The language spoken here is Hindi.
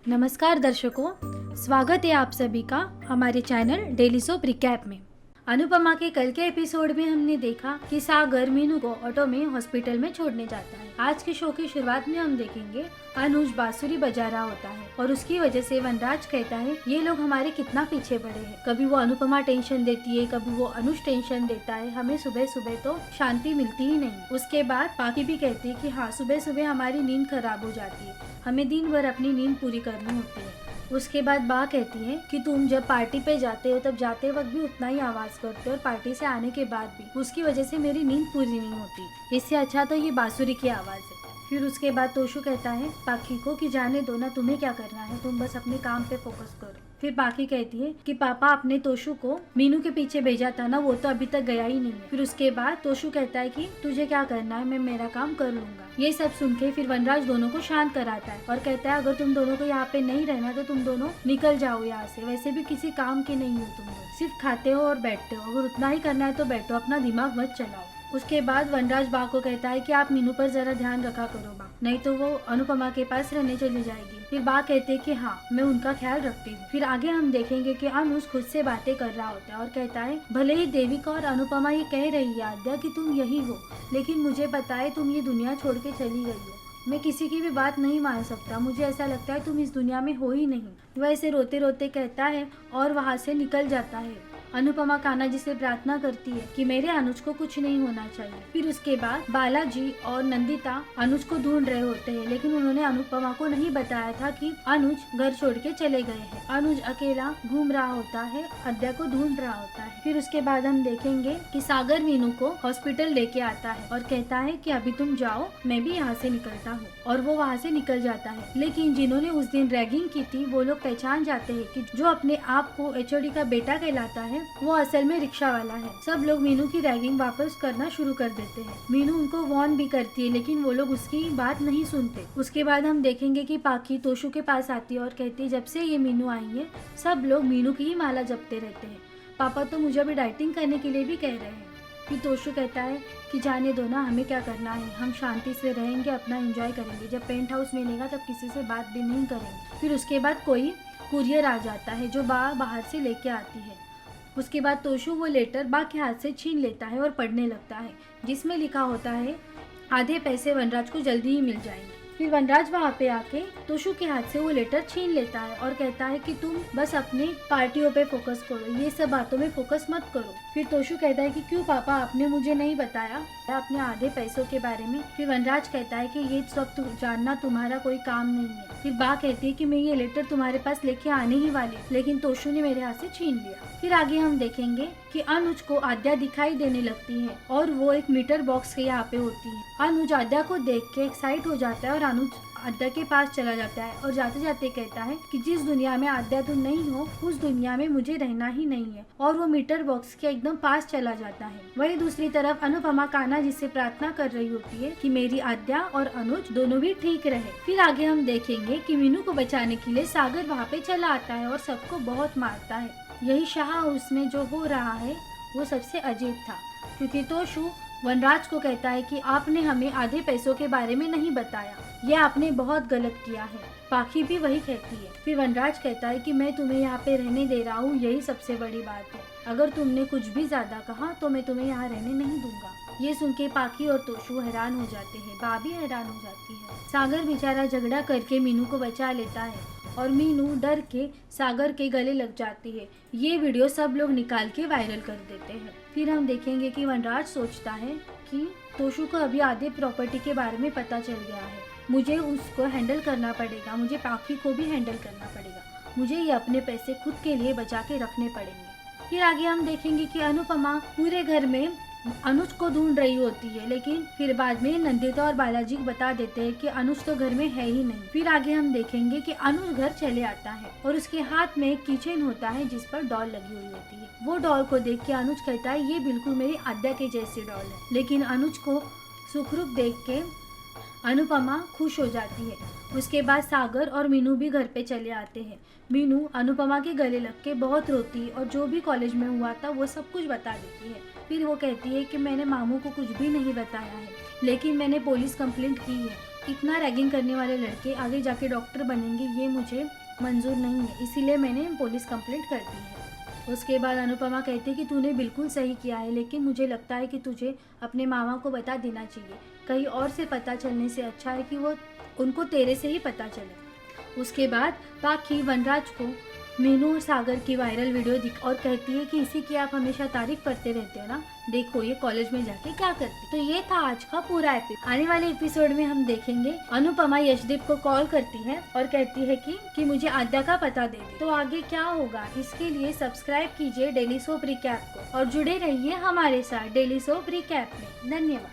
नमस्कार दर्शकों, स्वागत है आप सभी का हमारे चैनल डेली सोप रिकैप में। अनुपमा के कल के एपिसोड में हमने देखा कि सागर मीनू को ऑटो में हॉस्पिटल में छोड़ने जाता है। आज के शो की शुरुआत में हम देखेंगे अनुज बांसुरी बजा रहा होता है और उसकी वजह से वनराज कहता है ये लोग हमारे कितना पीछे पड़े हैं। कभी वो अनुपमा टेंशन देती है, कभी वो अनुज टेंशन देता है, हमें सुबह सुबह तो शांति मिलती ही नहीं। उसके बाद पाकी भी कहती है कि हाँ, सुबह सुबह हमारी नींद खराब हो जाती है, हमें दिन भर अपनी नींद पूरी करनी होती है। उसके बाद बा कहती है कि तुम जब पार्टी पे जाते हो तब जाते वक्त भी उतना ही आवाज करते हो और पार्टी से आने के बाद भी, उसकी वजह से मेरी नींद पूरी नहीं होती। इससे अच्छा तो ये बांसुरी की आवाज है। फिर उसके बाद तोशु कहता है पाकी को कि जाने दो ना, तुम्हें क्या करना है, तुम बस अपने काम पे फोकस करो। फिर पाकी कहती है कि पापा अपने तोशु को मीनू के पीछे भेजा था ना, वो तो अभी तक गया ही नहीं है। फिर उसके बाद तोशु कहता है कि तुझे क्या करना है, मैं मेरा काम कर लूंगा। ये सब सुन के फिर वनराज दोनों को शांत कराता है और कहता है अगर तुम दोनों को यहाँ पे नहीं रहना तो तुम दोनों निकल जाओ यहाँ से, वैसे भी किसी काम के नहीं हो तुम लोग, सिर्फ खाते हो और बैठते हो, अगर उतना ही करना है तो बैठो, अपना दिमाग मत चलाओ। उसके बाद वनराज बा को कहता है कि आप मीनू पर जरा ध्यान रखा करो बा, नहीं तो वो अनुपमा के पास रहने चली जाएगी। फिर बा कहते हैं कि हाँ, मैं उनका ख्याल रखती हूँ। फिर आगे हम देखेंगे कि अनुज खुद से बातें कर रहा होता है और कहता है भले ही देविका और अनुपमा ये कह रही है आद्या कि तुम यही हो, लेकिन मुझे पता है तुम ये दुनिया छोड़ के चली गई हो। मैं किसी की भी बात नहीं मान सकता, मुझे ऐसा लगता है तुम इस दुनिया में हो ही नहीं। वह ऐसे रोते रोते कहता है और वहाँ से निकल जाता है। अनुपमा कान्हा जी से प्रार्थना करती है कि मेरे अनुज को कुछ नहीं होना चाहिए। फिर उसके बाद बालाजी और नंदिता अनुज को ढूंढ रहे होते हैं, लेकिन उन्होंने अनुपमा को नहीं बताया था कि अनुज घर छोड़ के चले गए हैं। अनुज अकेला घूम रहा होता है, आद्या को ढूंढ रहा होता है। फिर उसके बाद हम देखेंगे कि सागर मीनू को हॉस्पिटल लेके आता है और कहता है कि अभी तुम जाओ, मैं भी यहाँ से निकलता हूँ। और वो वहाँ से निकल जाता है। लेकिन जिन्होंने उस दिन रैगिंग की थी वो लोग पहचान जाते हैं कि जो अपने आप को एचओडी का बेटा कहलाता है वो असल में रिक्शा वाला है। सब लोग मीनू की रैगिंग वापस करना शुरू कर देते हैं। मीनू उनको वार्न भी करती है, लेकिन वो लोग उसकी बात नहीं सुनते। उसके बाद हम देखेंगे कि पाकी तोशु के पास आती है और कहती है जब से ये मीनू आई है सब लोग मीनू की ही माला जपते रहते हैं, पापा तो मुझे अभी डाइटिंग करने के लिए भी कह रहे हैं। फिर तोशु कहता है कि जाने दो ना, हमें क्या करना है, हम शांति से रहेंगे, अपना एंजॉय करेंगे, जब पेंट हाउस मिलेगा तब किसी से बात भी नहीं करेंगे। फिर उसके बाद कोई कुरियर आ जाता है जो बाहर से लेके आती है। उसके बाद तोशु वो लेटर बा के हाथ से छीन लेता है और पढ़ने लगता है, जिसमें लिखा होता है आधे पैसे वनराज को जल्दी ही मिल जाएंगे। फिर वनराज वहाँ पे आके तोशु के हाथ से वो लेटर छीन लेता है और कहता है कि तुम बस अपने पार्टियों पे फोकस करो, ये सब बातों में फोकस मत करो। फिर तोशु कहता है कि क्यों पापा, आपने मुझे नहीं बताया अपने आधे पैसों के बारे में। फिर वनराज कहता है कि ये सब जानना तुम्हारा कोई काम नहीं है। फिर बा कहती है कि मैं ये लेटर तुम्हारे पास लेके आने ही वाली, लेकिन तोशु ने मेरे हाथ से छीन लिया। फिर आगे हम देखेंगे कि अनुज को आद्या दिखाई देने लगती है और वो एक मीटर बॉक्स के यहाँ पे होती है। अनुज आद्या को देख के एक्साइट हो जाता है और अनुज आद्या के पास चला जाता है और जाते जाते कहता है कि जिस दुनिया में आद्या तुम नहीं हो उस दुनिया में मुझे रहना ही नहीं है, और वो मीटर बॉक्स के एकदम पास चला जाता है। वहीं दूसरी तरफ अनुपमा कान्हा जिससे प्रार्थना कर रही होती है कि मेरी आद्या और अनुज दोनों भी ठीक रहे। फिर आगे हम देखेंगे कि मीनू को बचाने के लिए सागर वहाँ पे चला आता है और सबको बहुत मारता है। यही शाह हाउस में जो हो रहा है वो सबसे अजीब था, क्योंकि तोशु वनराज को कहता है कि आपने हमें आधे पैसों के बारे में नहीं बताया, ये आपने बहुत गलत किया है। पाखी भी वही कहती है। फिर वनराज कहता है कि मैं तुम्हें यहाँ पे रहने दे रहा हूँ, यही सबसे बड़ी बात है, अगर तुमने कुछ भी ज्यादा कहा तो मैं तुम्हें यहाँ रहने नहीं दूंगा। ये सुन के पाखी और तोशु हैरान हो जाते हैं, बा भी हैरान हो जाती है। सागर बेचारा झगड़ा करके मीनू को बचा लेता है और मीनू डर के सागर के गले लग जाती है। ये वीडियो सब लोग निकाल के वायरल कर देते हैं। फिर हम देखेंगे कि वनराज सोचता है कि तोशु को अभी आधे प्रॉपर्टी के बारे में पता चल गया है, मुझे उसको हैंडल करना पड़ेगा, मुझे पाखी को भी हैंडल करना पड़ेगा, मुझे ये अपने पैसे खुद के लिए बचा के रखने पड़ेंगे। फिर आगे हम देखेंगे कि अनुपमा पूरे घर में अनुज को ढूंढ रही होती है, लेकिन फिर बाद में नंदिता और बालाजी को बता देते हैं कि अनुज तो घर में है ही नहीं। फिर आगे हम देखेंगे कि अनुज घर चले आता है और उसके हाथ में एक कीचेन होता है जिस पर डॉल लगी हुई होती है। वो डॉल को देख के अनुज कहता है ये बिल्कुल मेरी आद्या के जैसी डॉल है, लेकिन अनुज को सुखरूप देख के अनुपमा खुश हो जाती है। उसके बाद सागर और मीनू भी घर पे चले आते हैं। मीनू अनुपमा के गले लग के बहुत रोती है और जो भी कॉलेज में हुआ था वो सब कुछ बता देती है। फिर वो कहती है कि मैंने मामू को कुछ भी नहीं बताया है, लेकिन मैंने पुलिस कंप्लेंट की है, इतना रैगिंग करने वाले लड़के आगे जाके डॉक्टर बनेंगे ये मुझे मंजूर नहीं है, इसीलिए मैंने पुलिस कंप्लेंट कर दी है। उसके बाद अनुपमा कहती है कि तूने बिल्कुल सही किया है, लेकिन मुझे लगता है कि तुझे अपने मामा को बता देना चाहिए। कहीं और से पता चलने से अच्छा है कि वो उनको तेरे से ही पता चले। उसके बाद पाखी वनराज को मीनू और सागर की वायरल वीडियो दिख और कहती है कि इसी की आप हमेशा तारीफ करते रहते हो ना, देखो ये कॉलेज में जाके क्या करती। तो ये था आज का पूरा एपिसोड। आने वाले एपिसोड में हम देखेंगे अनुपमा यशदीप को कॉल करती है और कहती है कि मुझे आद्या का पता दे दे। तो आगे क्या होगा इसके लिए सब्सक्राइब कीजिए डेली सोप रिकैप को और जुड़े रहिए हमारे साथ डेली सोप रिकैप में। धन्यवाद।